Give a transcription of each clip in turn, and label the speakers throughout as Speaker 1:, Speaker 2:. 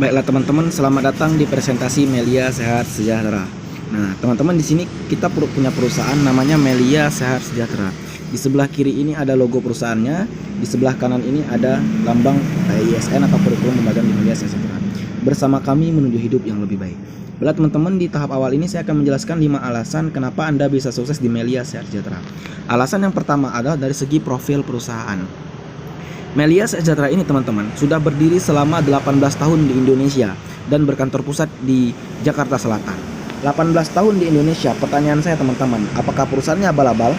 Speaker 1: Baiklah teman-teman, selamat datang di presentasi Melia Sehat Sejahtera. Nah, teman-teman, di sini kita punya perusahaan namanya Melia Sehat Sejahtera. Di sebelah kiri ini ada logo perusahaannya, di sebelah kanan ini ada lambang ISN atau kurikulum lembaga di Melia Sehat Sejahtera. Bersama kami menuju hidup yang lebih baik. Baiklah teman-teman, di tahap awal ini saya akan menjelaskan 5 alasan kenapa Anda bisa sukses di Melia Sehat Sejahtera. Alasan yang pertama adalah dari segi profil perusahaan. Melia Sejahtera ini teman-teman sudah berdiri selama 18 tahun di Indonesia dan berkantor pusat di Jakarta Selatan. 18 tahun di Indonesia. Pertanyaan saya teman-teman, apakah perusahaannya abal-abal?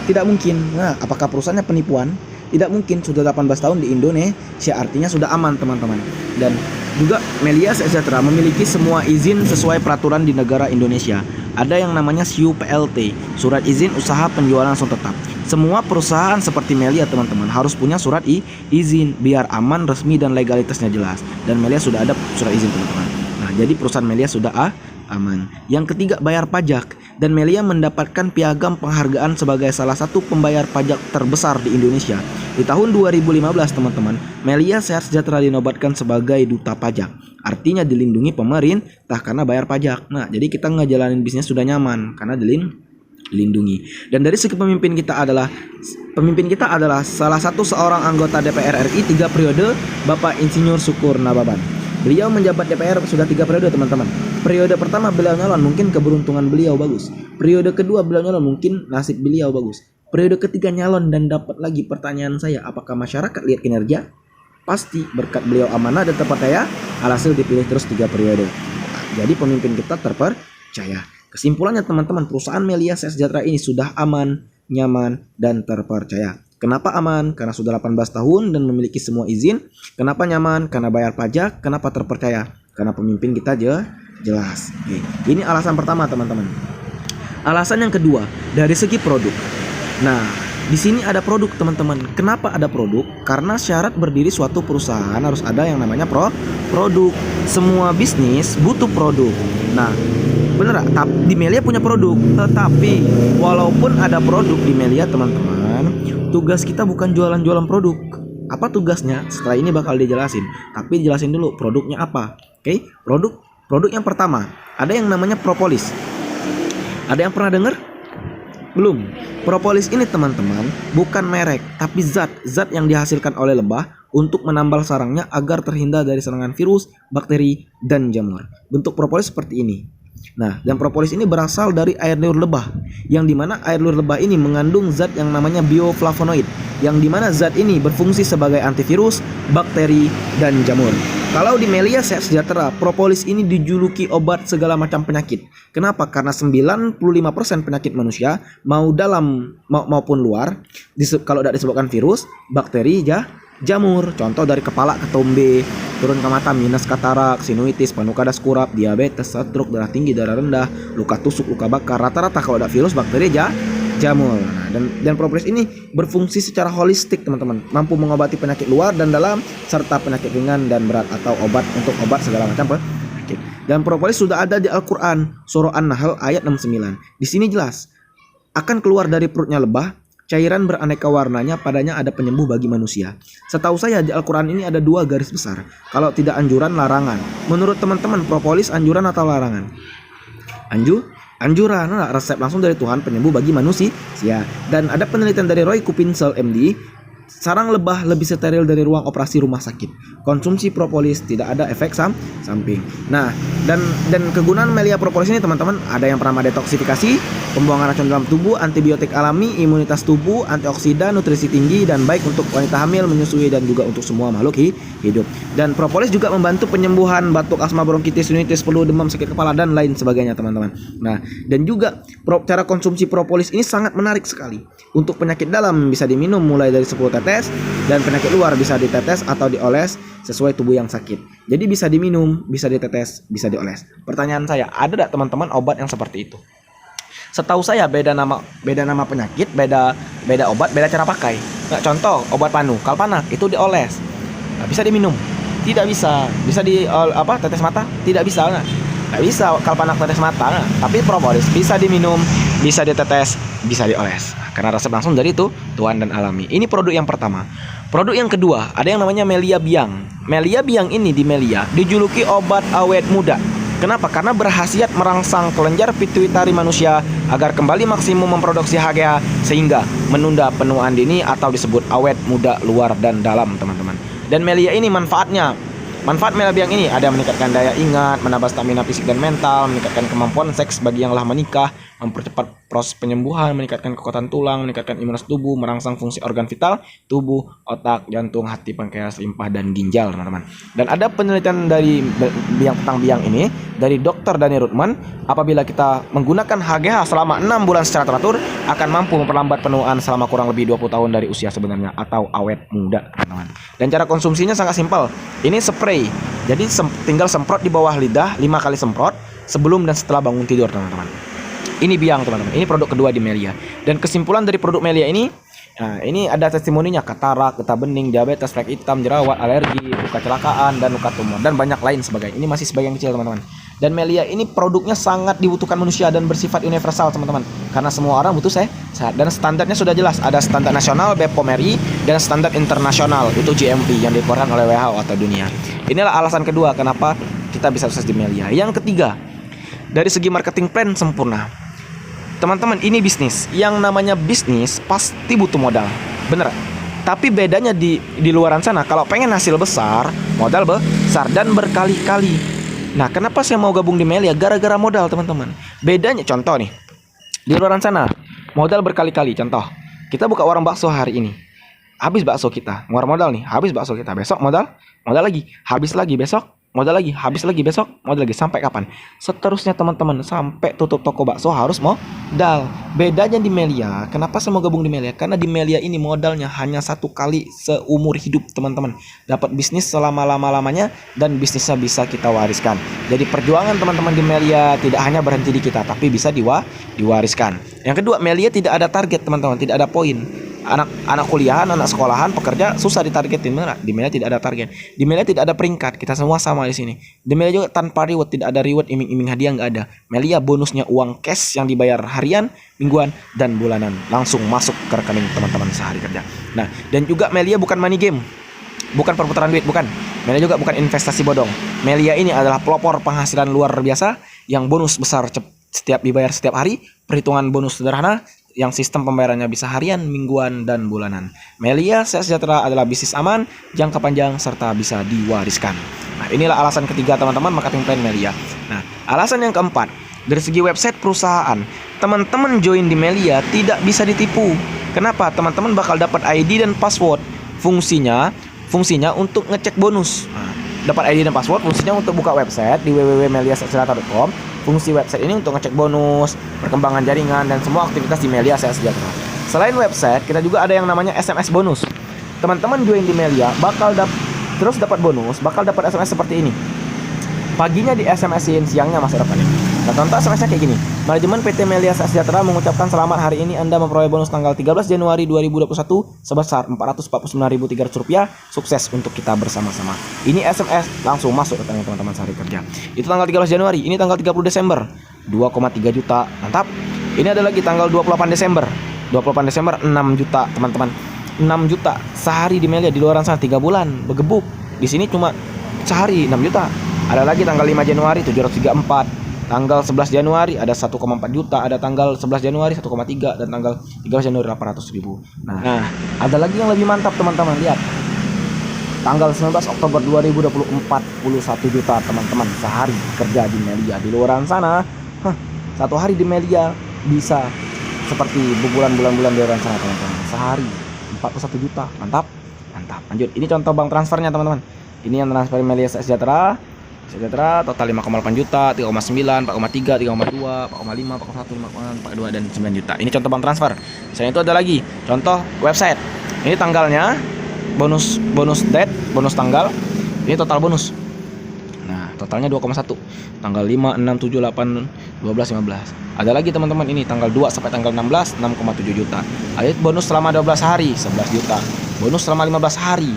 Speaker 1: Tidak mungkin. Nah, apakah perusahaannya penipuan? Tidak mungkin. Sudah 18 tahun di Indonesia, artinya sudah aman teman-teman. Dan juga Melia Sejahtera memiliki semua izin sesuai peraturan di negara Indonesia. Ada yang namanya SIU-PLT, Surat Izin Usaha Penjualan Langsung Tetap. Semua perusahaan seperti Melia teman-teman harus punya surat izin biar aman, resmi, dan legalitasnya jelas. Dan Melia sudah ada surat izin teman-teman. Nah, jadi perusahaan Melia sudah aman. Yang ketiga, bayar pajak. Dan Melia mendapatkan piagam penghargaan sebagai salah satu pembayar pajak terbesar di Indonesia. Di tahun 2015 teman-teman, Melia Sehat Sejahtera dinobatkan sebagai duta pajak. Artinya dilindungi pemerintah karena bayar pajak. Nah, jadi kita ngejalanin bisnis sudah nyaman karena dilindungi. Dan dari segi pemimpin kita adalah salah satu seorang anggota DPR RI 3 periode, Bapak Insinyur Syukur Nababan. Beliau menjabat DPR sudah 3 periode teman-teman. Periode pertama beliau nyalon, mungkin keberuntungan beliau bagus. Periode kedua beliau nyalon, mungkin nasib beliau bagus. Periode ketiga nyalon dan dapat lagi. Pertanyaan saya, apakah masyarakat lihat kinerja? Pasti berkat beliau amanah dan terpercaya, alhasil dipilih terus 3 periode. Jadi pemimpin kita terpercaya. Kesimpulannya teman-teman, perusahaan Melia Sehat Sejahtera ini sudah aman, nyaman, dan terpercaya. Kenapa aman? Karena sudah 18 tahun dan memiliki semua izin. Kenapa nyaman? Karena bayar pajak. Kenapa terpercaya? Karena pemimpin kita jelas. Oke. Ini alasan pertama teman-teman. Alasan yang kedua, dari segi produk. Nah, di sini ada produk teman-teman. Kenapa ada produk? Karena syarat berdiri suatu perusahaan harus ada yang namanya produk. Semua bisnis butuh produk. Nah, bener gak? Di Melia punya produk. Tetapi walaupun ada produk di Melia teman-teman, tugas kita bukan jualan-jualan produk. Apa tugasnya? Setelah ini bakal dijelasin. Tapi dijelasin dulu produknya apa. Oke? Produk yang pertama, ada yang namanya propolis. Ada yang pernah dengar? Belum. Propolis ini teman-teman bukan merek, tapi zat yang dihasilkan oleh lebah untuk menambal sarangnya agar terhindar dari serangan virus, bakteri, dan jamur. Bentuk propolis seperti ini. Nah, dan propolis ini berasal dari air liur lebah, yang dimana air liur lebah ini mengandung zat yang namanya bioflavonoid, yang dimana zat ini berfungsi sebagai antivirus, bakteri, dan jamur. Kalau di Melia Sehat Sejahtera, propolis ini dijuluki obat segala macam penyakit. Kenapa? Karena 95% penyakit manusia, mau dalam maupun luar, kalau tidak disebabkan virus, bakteri, jamur. Contoh dari kepala ketombe, turun ke mata, minus katarak, sinuitis, panuka das kurap, diabetes, stroke, darah tinggi, darah rendah, luka tusuk, luka bakar. Rata-rata kalau ada virus, bakteri, jamur. Nah, dan propolis ini berfungsi secara holistik teman-teman, mampu mengobati penyakit luar dan dalam serta penyakit ringan dan berat atau untuk obat segala macam penyakit. Dan propolis sudah ada di Al-Qur'an, surah An-Nahl ayat 69. Di sini jelas akan keluar dari perutnya lebah cairan beraneka warnanya, padanya ada penyembuh bagi manusia. Setahu saya di Al-Quran ini ada 2 garis besar. Kalau tidak anjuran, larangan. Menurut teman-teman, propolis anjuran atau larangan? Anjuran. Nah, resep langsung dari Tuhan, penyembuh bagi manusia. Dan ada penelitian dari Roy Kupinsel MD, sarang lebah lebih steril dari ruang operasi rumah sakit. Konsumsi propolis tidak ada efek samping. Nah, dan kegunaan Melia propolis ini teman-teman, ada yang pernah detoksifikasi, pembuangan racun dalam tubuh, antibiotik alami, imunitas tubuh, antioksidan, nutrisi tinggi, dan baik untuk wanita hamil, menyusui, dan juga untuk semua makhluk hidup. Dan propolis juga membantu penyembuhan batuk, asma, bronkitis, sinusitis, flu, demam, sakit kepala, dan lain sebagainya teman-teman. Nah, dan juga cara konsumsi propolis ini sangat menarik sekali. Untuk penyakit dalam bisa diminum mulai dari 10 tetes, dan penyakit luar bisa ditetes atau dioles sesuai tubuh yang sakit. Jadi bisa diminum, bisa ditetes, bisa dioles. Pertanyaan saya, ada tidak teman-teman obat yang seperti itu? Setahu saya beda nama penyakit, beda obat, beda cara pakai. Nah, contoh obat panu, kalpanak itu dioles. Nah, bisa diminum? Tidak bisa. Bisa tetes mata? Tidak bisa. Nggak bisa kalpanak tetes mata. Nah, tapi propolis bisa diminum, bisa ditetes, bisa dioles. Nah, karena resep langsung dari tuan dan alami. Ini produk yang pertama. Produk yang kedua, ada yang namanya Melia Biang. Melia Biang ini di Melia dijuluki obat awet muda. Kenapa? Karena berkhasiat merangsang kelenjar pituitari manusia agar kembali maksimum memproduksi HGH sehingga menunda penuaan dini atau disebut awet muda luar dan dalam, teman-teman. Dan Melia ini manfaat Melia Biang ini ada meningkatkan daya ingat, menambah stamina fisik dan mental, meningkatkan kemampuan seks bagi yang telah menikah, mempercepat proses penyembuhan, meningkatkan kekuatan tulang, meningkatkan imunitas tubuh, merangsang fungsi organ vital tubuh, otak, jantung, hati, pankreas, limpa, dan ginjal, teman-teman. Dan ada penelitian dari tentang biang ini dari Dr. Dani Rutman, apabila kita menggunakan HGH selama 6 bulan secara teratur akan mampu memperlambat penuaan selama kurang lebih 20 tahun dari usia sebenarnya atau awet muda, teman-teman. Dan cara konsumsinya sangat simpel. Ini spray. Jadi tinggal semprot di bawah lidah 5 kali semprot sebelum dan setelah bangun tidur, teman-teman. Ini biang, teman-teman. Ini produk kedua di Melia. Dan kesimpulan dari produk Melia ini, nah, ini ada testimoninya: katarak, getah bening, diabetes, flek hitam, jerawat, alergi, luka kecelakaan, dan luka tumor, dan banyak lain sebagainya. Ini masih sebagian kecil, teman-teman. Dan Melia ini produknya sangat dibutuhkan manusia dan bersifat universal, teman-teman. Karena semua orang butuh sehat. Dan standarnya sudah jelas. Ada standar nasional BPOM RI dan standar internasional itu GMP yang dikeluarkan oleh WHO atau dunia. Inilah alasan kedua kenapa kita bisa sukses di Melia. Yang ketiga, dari segi marketing plan sempurna. Teman-teman, ini bisnis. Yang namanya bisnis pasti butuh modal. Bener. Tapi bedanya di luaran sana, kalau pengen hasil besar, modal besar dan berkali-kali. Nah, kenapa saya mau gabung di Melia? Gara-gara modal, teman-teman. Bedanya, contoh nih, di luaran sana, modal berkali-kali. Contoh, kita buka warung bakso hari ini. Habis bakso kita, ngeluar modal nih, habis bakso kita. Besok modal lagi, habis lagi besok. Modal lagi, habis lagi besok, modal lagi, sampai kapan? Seterusnya, teman-teman, sampai tutup toko bakso harus modal. Bedanya di Melia, kenapa saya mau gabung di Melia? Karena di Melia ini modalnya hanya 1 kali seumur hidup, teman-teman. Dapat bisnis selama-lamanya dan bisnisnya bisa kita wariskan. Jadi perjuangan teman-teman di Melia tidak hanya berhenti di kita, tapi bisa diwariskan. Yang kedua, Melia tidak ada target, teman-teman, tidak ada poin. Anak kuliahan, anak sekolahan, pekerja susah ditargetin. Di Melia tidak ada target. Di Melia tidak ada peringkat. Kita semua sama di sini. Di Melia juga tanpa reward, tidak ada reward, iming-iming hadiah, nggak ada. Melia bonusnya uang cash yang dibayar harian, mingguan, dan bulanan langsung masuk ke rekening teman-teman sehari kerja. Nah, dan juga Melia bukan money game, bukan perputaran duit, bukan. Melia juga bukan investasi bodong. Melia ini adalah pelopor penghasilan luar biasa yang bonus besar setiap dibayar setiap hari, perhitungan bonus sederhana yang sistem pembayarannya bisa harian, mingguan, dan bulanan. Melia Sejahtera adalah bisnis aman, jangka panjang, serta bisa diwariskan. Nah, inilah alasan ketiga, teman-teman, marketing plan Melia. Nah, alasan yang keempat, dari segi website perusahaan, teman-teman join di Melia tidak bisa ditipu. Kenapa? Teman-teman bakal dapat ID dan password. Fungsinya untuk ngecek bonus. Nah, dapat ID dan password, fungsinya untuk buka website di www.meliasejahtera.com. Fungsi website ini untuk ngecek bonus, perkembangan jaringan, dan semua aktivitas di Melia Sejahtera. Selain website, kita juga ada yang namanya SMS bonus. Teman-teman join di Melia bakal terus dapat bonus, bakal dapat SMS seperti ini. Paginya di SMS-in, siangnya masih dapat nih. Nah, contoh SMS-nya kayak gini. Manajemen PT Melia Sejahtera mengucapkan selamat, hari ini Anda memperoleh bonus tanggal 13 Januari 2021 sebesar Rp449.300. Sukses untuk kita bersama-sama. Ini SMS langsung masuk ke tangan teman-teman sehari kerja. Itu tanggal 13 Januari, ini tanggal 30 Desember 2,3 juta. Mantap. Ini ada lagi tanggal 28 Desember. 28 Desember 6 juta, teman-teman. 6 juta sehari di Melia. Di luar sana 3 bulan begebuk. Di sini cuma sehari 6 juta. Ada lagi tanggal 5 Januari 734, tanggal 11 Januari ada 1,4 juta, ada tanggal 11 Januari 1,3, dan tanggal 13 Januari 800.000. Nah, ada lagi yang lebih mantap, teman-teman. Lihat. Tanggal 19 Oktober 2020 41 juta, teman-teman, sehari kerja di Melia. Di luar sana, satu hari di Melia bisa seperti bulan-bulan di luar sana, teman-teman. Sehari 41 juta. Mantap. Lanjut. Ini contoh bank transfernya, teman-teman. Ini yang transfer Melia Sejahtera total 5,8 juta, 3,9, 4,3, 3,2, 4,5, 4,1, 5,6, 4,2, dan 9 juta. Ini contoh bank transfer. Selain itu ada lagi contoh website. Ini tanggalnya, bonus date, bonus tanggal. Ini total bonus. Nah, totalnya 2,1. Tanggal 5, 6, 7, 8, 12, 15. Ada lagi, teman-teman, ini tanggal 2 sampai tanggal 16, 6,7 juta. Ada bonus selama 12 hari, 11 juta. Bonus selama 15 hari,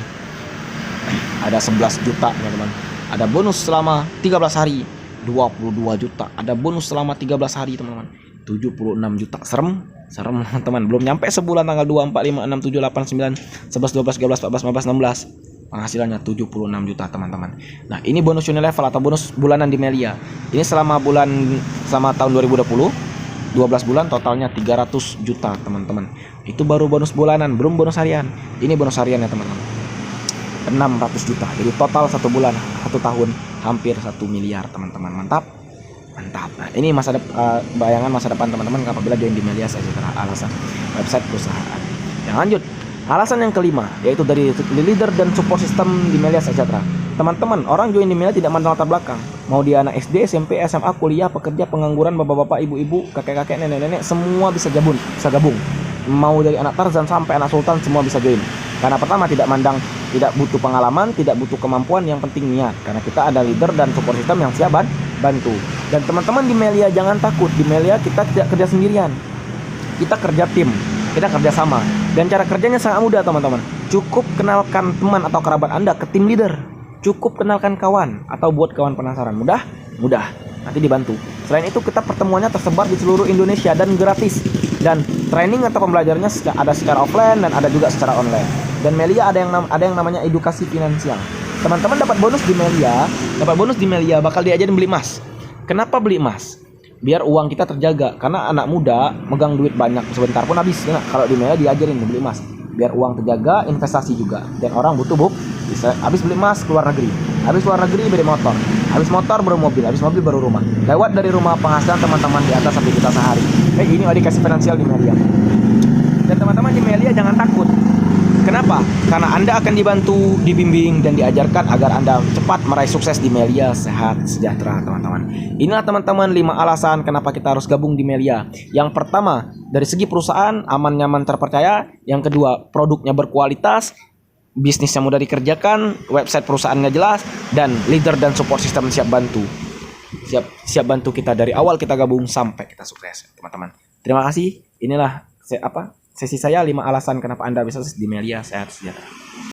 Speaker 1: ada 11 juta, teman-teman. Ada bonus selama 13 hari, 22 juta. Ada bonus selama 13 hari, teman-teman, 76 juta. Serem Serem teman, belum nyampe sebulan tanggal 2, 4, 5, 6, 7, 8, 9, 11, 12, 13, 14, 15, 16. Penghasilannya 76 juta teman-teman. Nah, ini bonus Unilevel atau bonus bulanan di Melia. Ini selama tahun 2020, 12 bulan totalnya 300 juta teman-teman. Itu baru bonus bulanan, belum bonus harian. Ini bonus hariannya teman-teman. 600 juta. Jadi total 1 bulan, 1 tahun hampir 1 miliar teman-teman. Mantap. Nah, ini bayangan masa depan teman-teman apabila join di Melia Sejahtera. Alasan website perusahaan. Yang lanjut, alasan yang kelima yaitu dari leader dan support system di Melia Sejahtera. Teman-teman, orang join di Melia tidak mandang latar belakang. Mau dia anak SD, SMP, SMA, kuliah, pekerja, pengangguran, bapak-bapak, ibu-ibu, kakek-kakek, nenek-nenek, semua bisa gabung. Mau dari anak Tarzan sampai anak Sultan semua bisa join. Karena pertama tidak butuh pengalaman, tidak butuh kemampuan, yang penting niat. Karena kita ada leader dan support system yang siap bantu. Dan teman-teman di Melia jangan takut. Di Melia kita tidak kerja sendirian. Kita kerja tim, kita kerja sama. Dan cara kerjanya sangat mudah teman-teman. Cukup kenalkan teman atau kerabat Anda ke tim leader. Cukup kenalkan kawan atau buat kawan penasaran. Mudah. Nanti dibantu. Selain itu kita pertemuannya tersebar di seluruh Indonesia dan gratis. Dan training atau pembelajarannya ada secara offline dan ada juga secara online. Dan Melia ada yang namanya edukasi finansial. Teman-teman dapat bonus di Melia bakal diajarin beli emas. Kenapa beli emas? Biar uang kita terjaga. Karena anak muda megang duit banyak sebentar pun habis. Nah, kalau di Melia diajarin beli emas. Biar uang terjaga, investasi juga. Dan orang butuh bisa habis beli emas keluar negeri. Habis luar negeri beli motor. Habis motor baru mobil, habis mobil baru rumah. Lewat dari rumah penghasilan teman-teman di atas 1 juta sehari. Ini edukasi finansial di Melia. Dan teman-teman di Melia jangan takut. Kenapa? Karena Anda akan dibantu, dibimbing, dan diajarkan agar Anda cepat meraih sukses di Melia Sehat Sejahtera, teman-teman. Inilah teman-teman 5 alasan kenapa kita harus gabung di Melia. Yang pertama, dari segi perusahaan, aman, nyaman, terpercaya. Yang kedua, produknya berkualitas, bisnisnya mudah dikerjakan, website perusahaannya jelas, dan leader dan support system siap bantu. Siap bantu kita dari awal kita gabung sampai kita sukses, teman-teman. Terima kasih. Inilah sesi saya 5 alasan kenapa Anda bisa sukses di Melia Sehat Sejahtera.